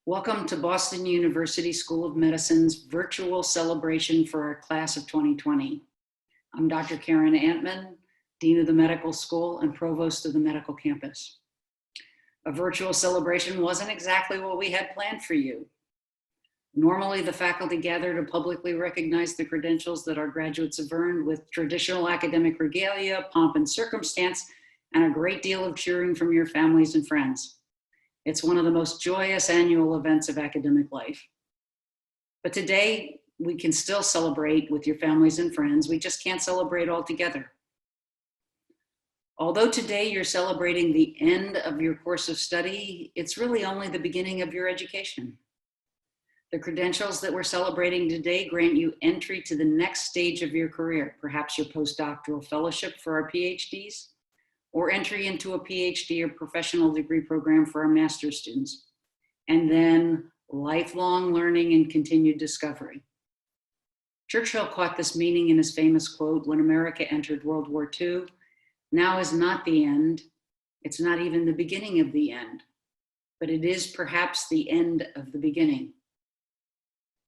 Welcome to Boston University School of Medicine's virtual celebration for our class of 2020. I'm Dr. Karen Antman, Dean of the Medical School and Provost of the Medical Campus. A virtual celebration wasn't exactly what we had planned for you. Normally, the faculty gather to publicly recognize the credentials that our graduates have earned with traditional academic regalia, pomp and circumstance, and a great deal of cheering from your families and friends. It's one of the most joyous annual events of academic life. But today, we can still celebrate with your families and friends. We just can't celebrate all together. Although today you're celebrating the end of your course of study, it's really only the beginning of your education. The credentials that we're celebrating today grant you entry to the next stage of your career, perhaps your postdoctoral fellowship for our PhDs, or entry into a PhD or professional degree program for our master's students, and then lifelong learning and continued discovery. Churchill caught this meaning in his famous quote, "When America entered World War II, now is not the end, it's not even the beginning of the end, but it is perhaps the end of the beginning."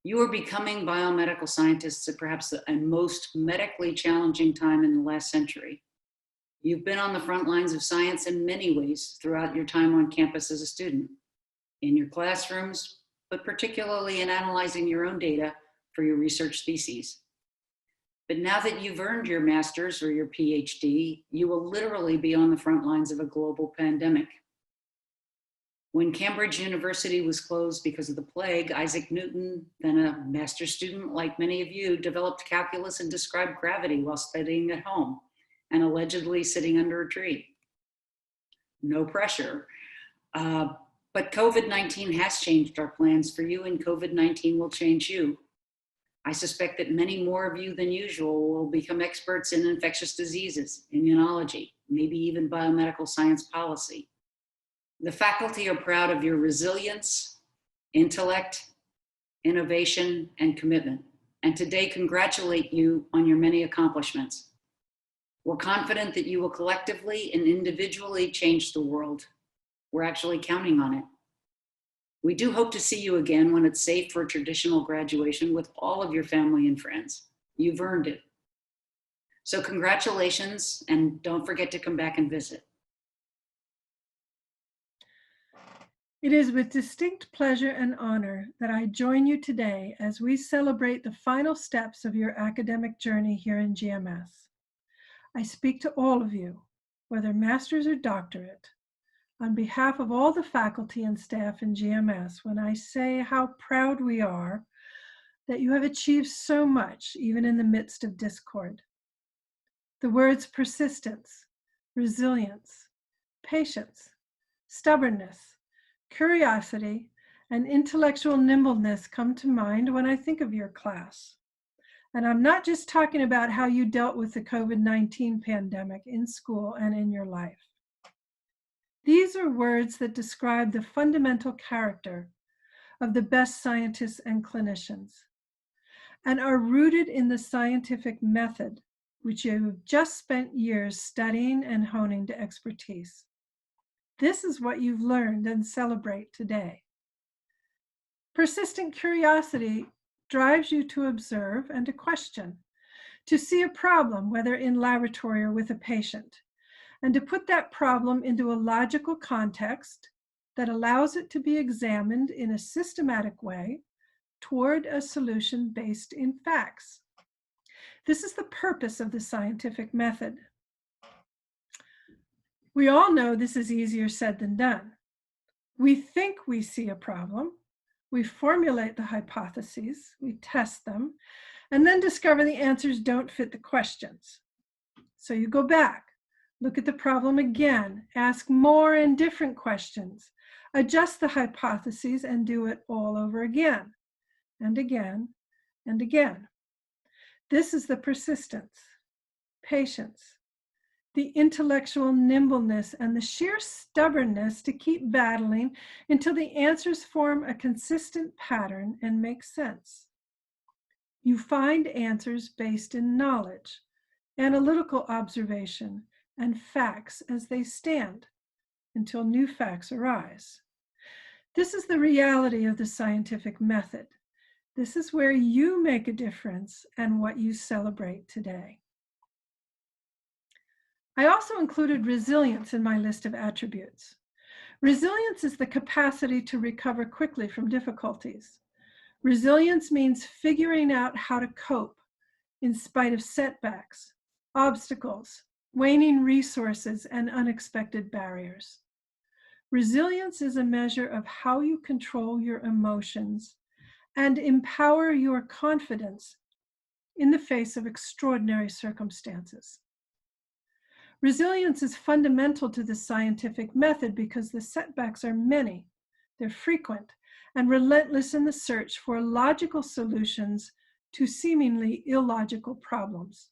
You are becoming biomedical scientists at perhaps the most medically challenging time in the last century. You've been on the front lines of science in many ways throughout your time on campus as a student, in your classrooms, but particularly in analyzing your own data for your research theses. But now that you've earned your master's or your PhD, you will literally be on the front lines of a global pandemic. When Cambridge University was closed because of the plague, Isaac Newton, then a master's student like many of you, developed calculus and described gravity while studying at home and allegedly sitting under a tree. No pressure. But COVID-19 has changed our plans for you, and COVID-19 will change you. I suspect that many more of you than usual will become experts in infectious diseases, immunology, maybe even biomedical science policy. The faculty are proud of your resilience, intellect, innovation, and commitment, and today congratulate you on your many accomplishments. We're confident that you will collectively and individually change the world. We're actually counting on it. We do hope to see you again when it's safe for a traditional graduation with all of your family and friends. You've earned it. So congratulations, and don't forget to come back and visit. It is with distinct pleasure and honor that I join you today as we celebrate the final steps of your academic journey here in GMS. I speak to all of you, whether master's or doctorate, on behalf of all the faculty and staff in GMS when I say how proud we are that you have achieved so much, even in the midst of discord. The words persistence, resilience, patience, stubbornness, curiosity, and intellectual nimbleness come to mind when I think of your class. And I'm not just talking about how you dealt with the COVID-19 pandemic in school and in your life. These are words that describe the fundamental character of the best scientists and clinicians, and are rooted in the scientific method, which you have just spent years studying and honing to expertise. This is what you've learned and celebrate today. Persistent curiosity drives you to observe and to question, to see a problem, whether in laboratory or with a patient, and to put that problem into a logical context that allows it to be examined in a systematic way toward a solution based in facts. This is the purpose of the scientific method. We all know this is easier said than done. We think we see a problem, we formulate the hypotheses, we test them, and then discover the answers don't fit the questions. So you go back, look at the problem again, ask more and different questions, adjust the hypotheses, and do it all over again, and again, and again. This is the persistence, patience, the intellectual nimbleness, and the sheer stubbornness to keep battling until the answers form a consistent pattern and make sense. You find answers based in knowledge, analytical observation, and facts as they stand until new facts arise. This is the reality of the scientific method. This is where you make a difference and what you celebrate today. I also included resilience in my list of attributes. Resilience is the capacity to recover quickly from difficulties. Resilience means figuring out how to cope in spite of setbacks, obstacles, waning resources, and unexpected barriers. Resilience is a measure of how you control your emotions and empower your confidence in the face of extraordinary circumstances. Resilience is fundamental to the scientific method because the setbacks are many, they're frequent, and relentless in the search for logical solutions to seemingly illogical problems.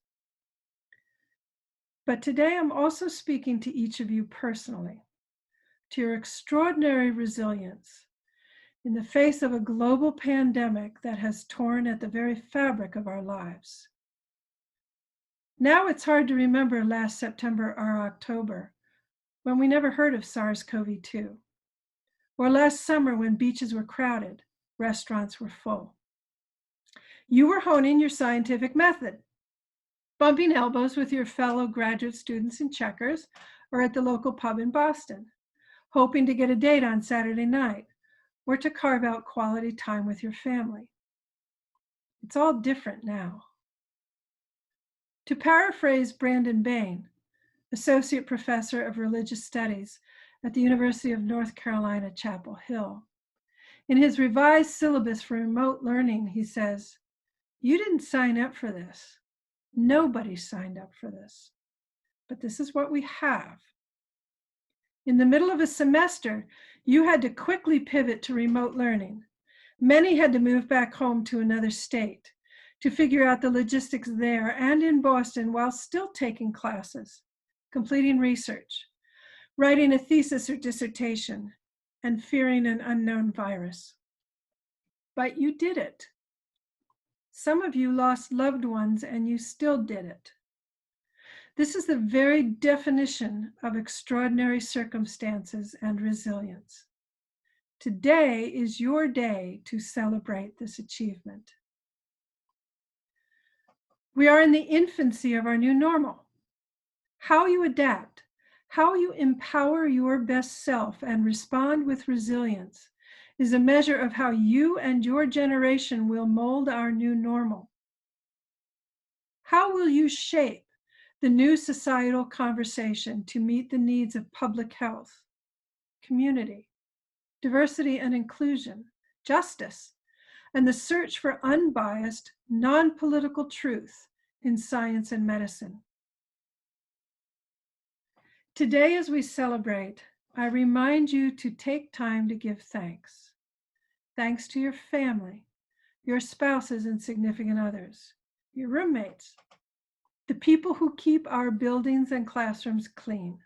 But today I'm also speaking to each of you personally, to your extraordinary resilience in the face of a global pandemic that has torn at the very fabric of our lives. Now it's hard to remember last September or October when we never heard of SARS-CoV-2, or last summer when beaches were crowded, restaurants were full. You were honing your scientific method, bumping elbows with your fellow graduate students in Checkers or at the local pub in Boston, hoping to get a date on Saturday night or to carve out quality time with your family. It's all different now. To paraphrase Brandon Bain, Associate Professor of Religious Studies at the University of North Carolina, Chapel Hill, in his revised syllabus for remote learning, he says, "You didn't sign up for this. Nobody signed up for this. But this is what we have." In the middle of a semester, you had to quickly pivot to remote learning. Many had to move back home to another state to figure out the logistics there and in Boston while still taking classes, completing research, writing a thesis or dissertation, and fearing an unknown virus. But you did it. Some of you lost loved ones and you still did it. This is the very definition of extraordinary circumstances and resilience. Today is your day to celebrate this achievement. We are in the infancy of our new normal. How you adapt, how you empower your best self and respond with resilience is a measure of how you and your generation will mold our new normal. How will you shape the new societal conversation to meet the needs of public health, community, diversity and inclusion, justice, and the search for unbiased, non-political truth in science and medicine? Today, as we celebrate, I remind you to take time to give thanks. Thanks to your family, your spouses and significant others, your roommates, the people who keep our buildings and classrooms clean,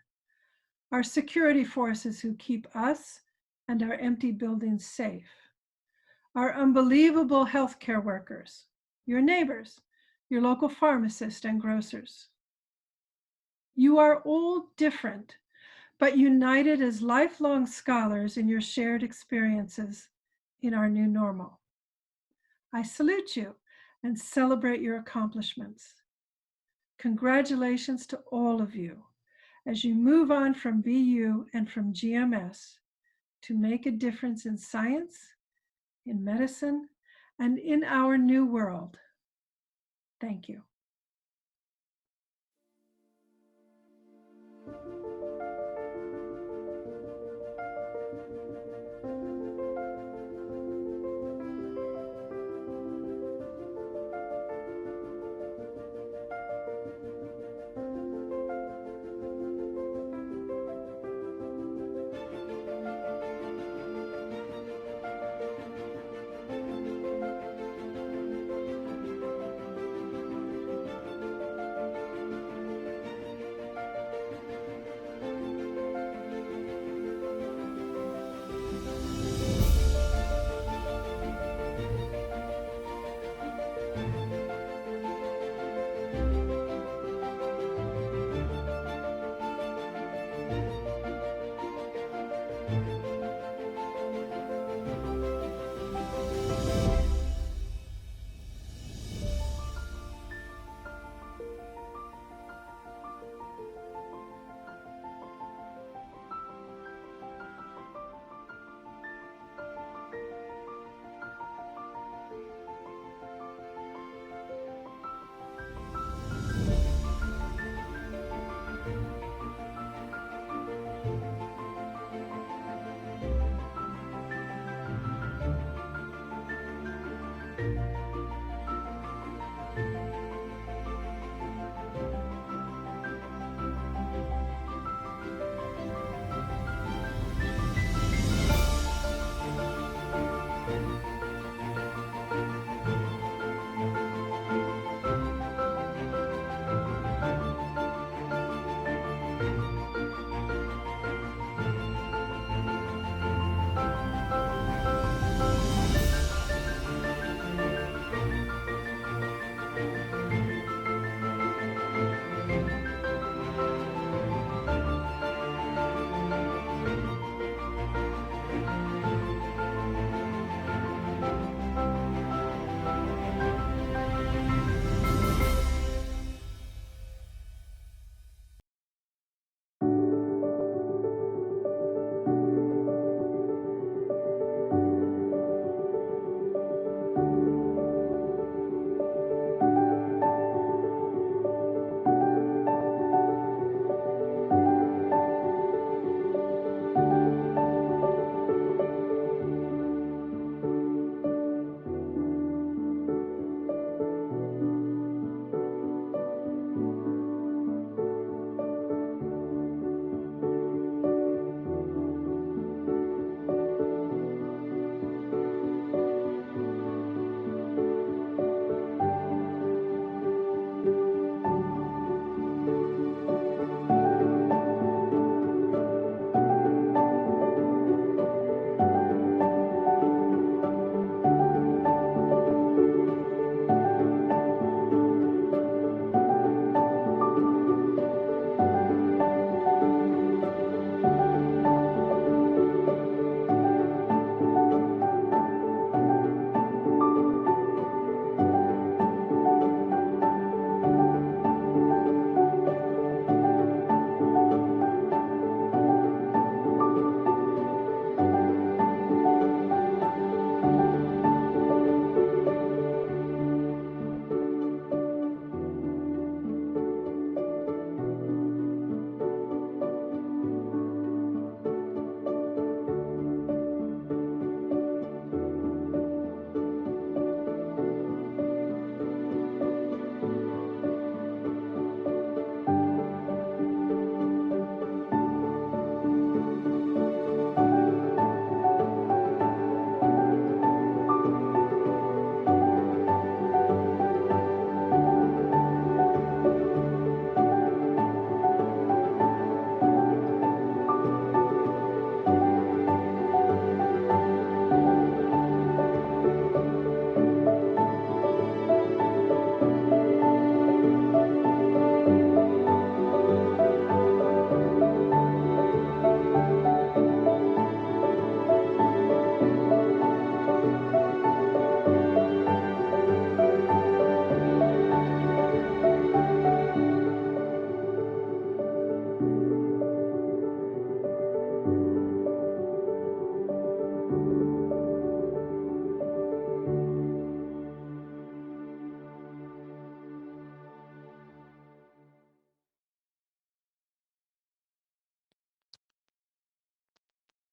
our security forces who keep us and our empty buildings safe, our unbelievable healthcare workers, your neighbors, your local pharmacists and grocers. You are all different, but united as lifelong scholars in your shared experiences in our new normal. I salute you and celebrate your accomplishments. Congratulations to all of you as you move on from BU and from GMS to make a difference in science, in medicine, and in our new world. Thank you.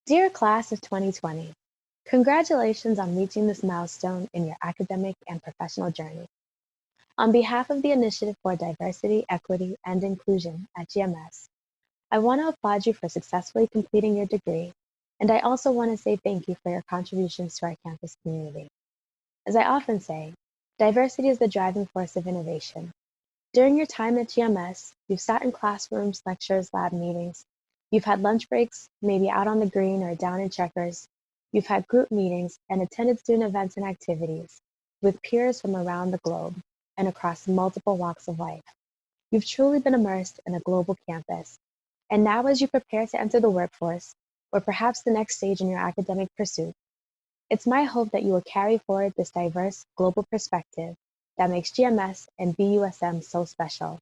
Dear Class of 2020, congratulations on reaching this milestone in your academic and professional journey. On behalf of the Initiative for Diversity, Equity, and Inclusion at GMS, I want to applaud you for successfully completing your degree, and I also want to say thank you for your contributions to our campus community. As I often say, diversity is the driving force of innovation. During your time at GMS, you've sat in classrooms, lectures, lab meetings. You've had lunch breaks, maybe out on the green or down in Checkers. You've had group meetings and attended student events and activities with peers from around the globe and across multiple walks of life. You've truly been immersed in a global campus. And now as you prepare to enter the workforce, or perhaps the next stage in your academic pursuit, it's my hope that you will carry forward this diverse global perspective that makes GMS and BUSM so special.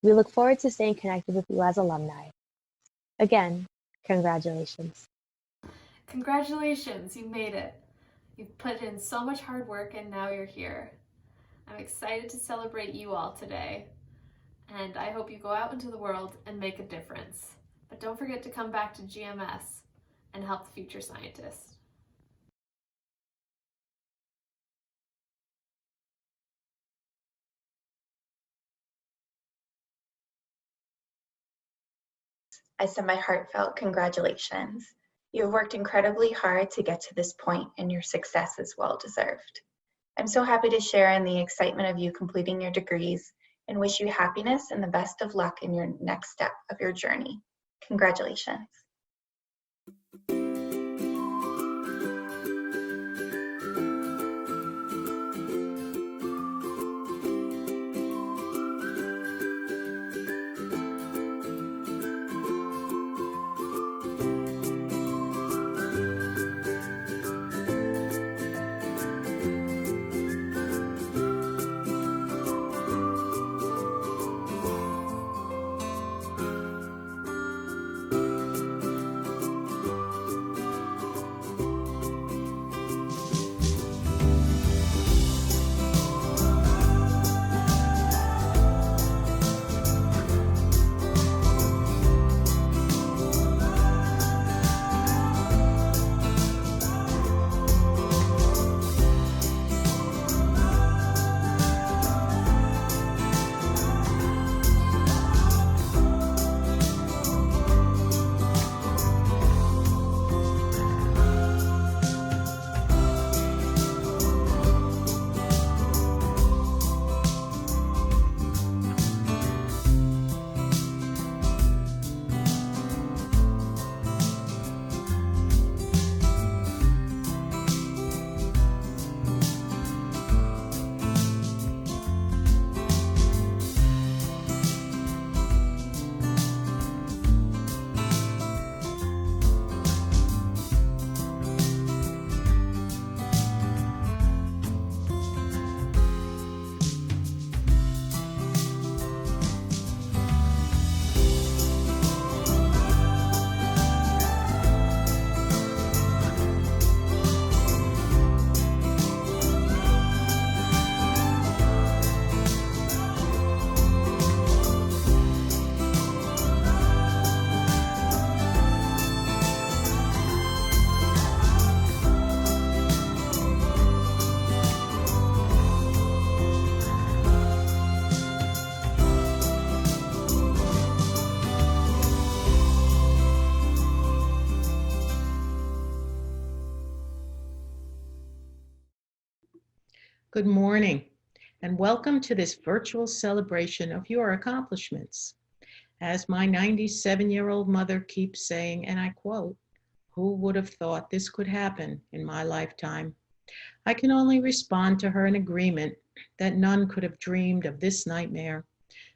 We look forward to staying connected with you as alumni. Again, congratulations. Congratulations, you made it. You've put in so much hard work and now you're here. I'm excited to celebrate you all today. And I hope you go out into the world and make a difference. But don't forget to come back to GMS and help the future scientists. I send my heartfelt congratulations. You have worked incredibly hard to get to this point, and your success is well deserved. I'm so happy to share in the excitement of you completing your degrees and wish you happiness and the best of luck in your next step of your journey. Congratulations. Good morning, and welcome to this virtual celebration of your accomplishments. As my 97-year-old mother keeps saying, and I quote, "Who would have thought this could happen in my lifetime?" I can only respond to her in agreement that none could have dreamed of this nightmare.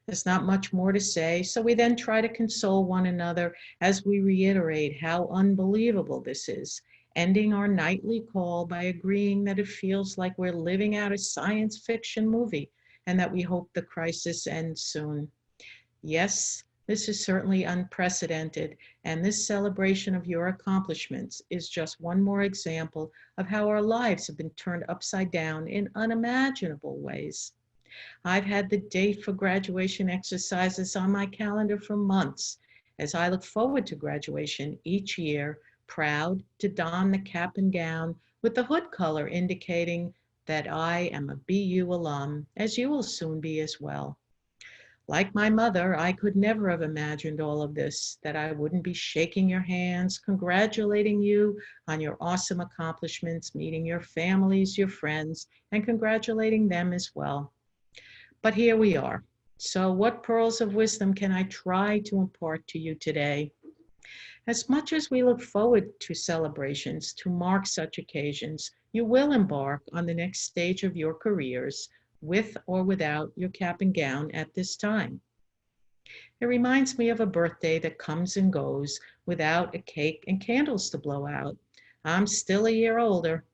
There's not much more to say, so we then try to console one another as we reiterate how unbelievable this is, ending our nightly call by agreeing that it feels like we're living out a science fiction movie and that we hope the crisis ends soon. Yes, this is certainly unprecedented, and this celebration of your accomplishments is just one more example of how our lives have been turned upside down in unimaginable ways. I've had the date for graduation exercises on my calendar for months, as I look forward to graduation each year proud to don the cap and gown with the hood color indicating that I am a BU alum, as you will soon be as well. Like my mother, I could never have imagined all of this, that I wouldn't be shaking your hands, congratulating you on your awesome accomplishments, meeting your families, your friends, and congratulating them as well. But here we are. So what pearls of wisdom can I try to impart to you today? As much as we look forward to celebrations to mark such occasions, you will embark on the next stage of your careers with or without your cap and gown at this time. It reminds me of a birthday that comes and goes without a cake and candles to blow out. I'm still a year older,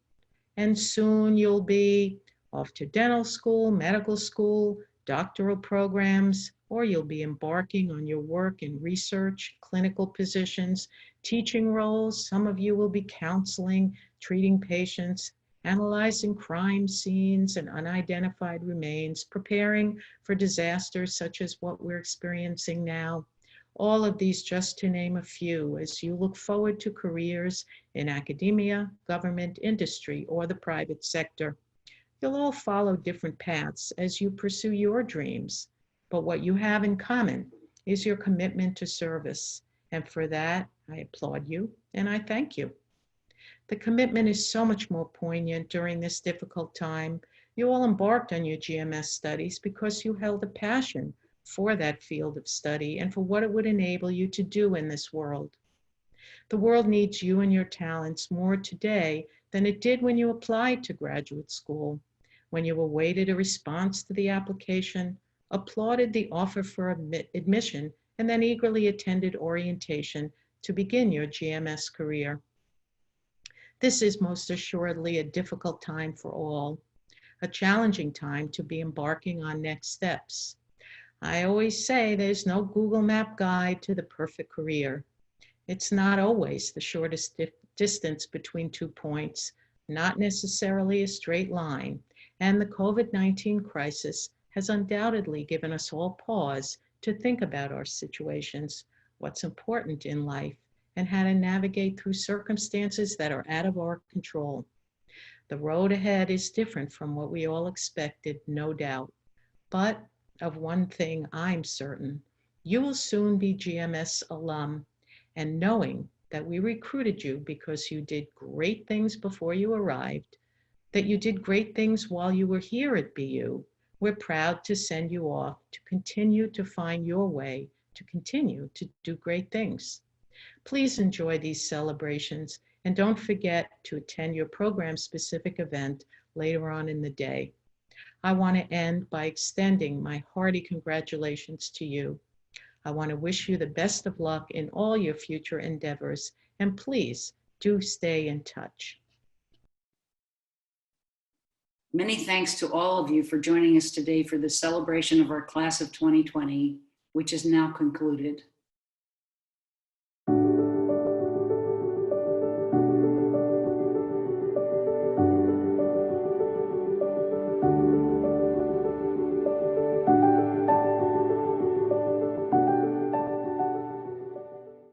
and soon you'll be off to dental school, medical school, doctoral programs, or you'll be embarking on your work in research, clinical positions, teaching roles. Some of you will be counseling, treating patients, analyzing crime scenes and unidentified remains, preparing for disasters such as what we're experiencing now. All of these just to name a few, as you look forward to careers in academia, government, industry, or the private sector. You'll all follow different paths as you pursue your dreams, but what you have in common is your commitment to service. And for that, I applaud you and I thank you. The commitment is so much more poignant during this difficult time. You all embarked on your GMS studies because you held a passion for that field of study and for what it would enable you to do in this world. The world needs you and your talents more today than it did when you applied to graduate school, when you awaited a response to the application, applauded the offer for admission, and then eagerly attended orientation to begin your GMS career. This is most assuredly a difficult time for all, a challenging time to be embarking on next steps. I always say there's no Google Map guide to the perfect career. It's not always the shortest distance between 2 points, not necessarily a straight line, and the COVID-19 crisis has undoubtedly given us all pause to think about our situations, what's important in life, and how to navigate through circumstances that are out of our control. The road ahead is different from what we all expected, no doubt. But of one thing I'm certain, you will soon be GMS alum, and knowing that we recruited you because you did great things before you arrived, that you did great things while you were here at BU, we're proud to send you off to continue to find your way, to continue to do great things. Please enjoy these celebrations and don't forget to attend your program-specific event later on in the day. I want to end by extending my hearty congratulations to you. I want to wish you the best of luck in all your future endeavors, and please do stay in touch. Many thanks to all of you for joining us today for the celebration of our class of 2020, which is now concluded.